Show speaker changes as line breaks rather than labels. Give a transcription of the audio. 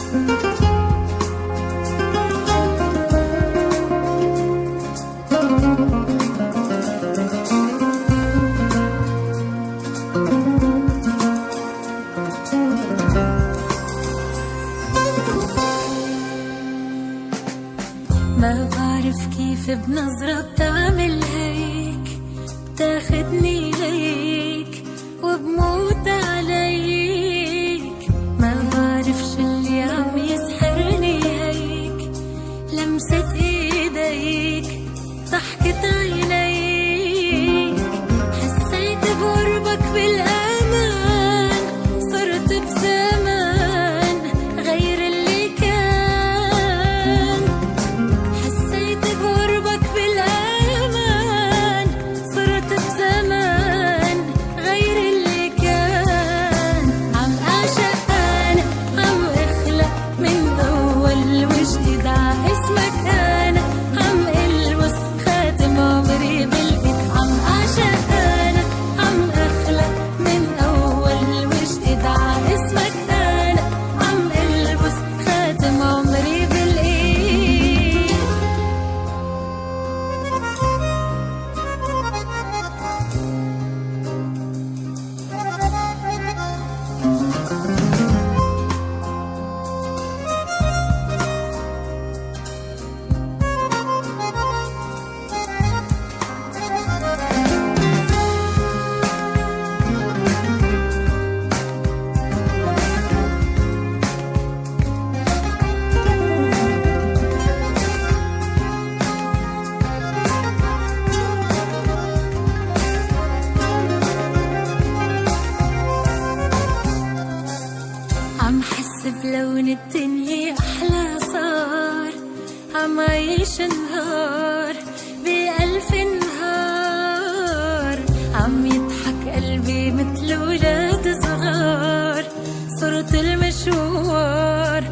ما بعرف كيف بنظرة بتعمل هيك، بتاخدني ليك وبموت عليك. ما بعرف شو اللي عم يسحرني هيك، لمسة ايديك، ضحكة عينيك. حسيت بقربك بالامان، صرت بزمان غير اللي كان. حسيت بقربك بالامان، صرت بزمان غير اللي كان. عم اعشق انا، عم اخلق من اول وجديد ع اسمك انا. عم البس خاتم عمري بالايد. عم اعشق انا، عم اخلق من اول وجديد ع اسمك انا. عم البس خاتم عمري بالايد. عم حس بلون الدنيا أحلى صار، عم عيش نهار بألف نهار. عم يضحك قلبي مثل ولاد صغار، صرت المشوار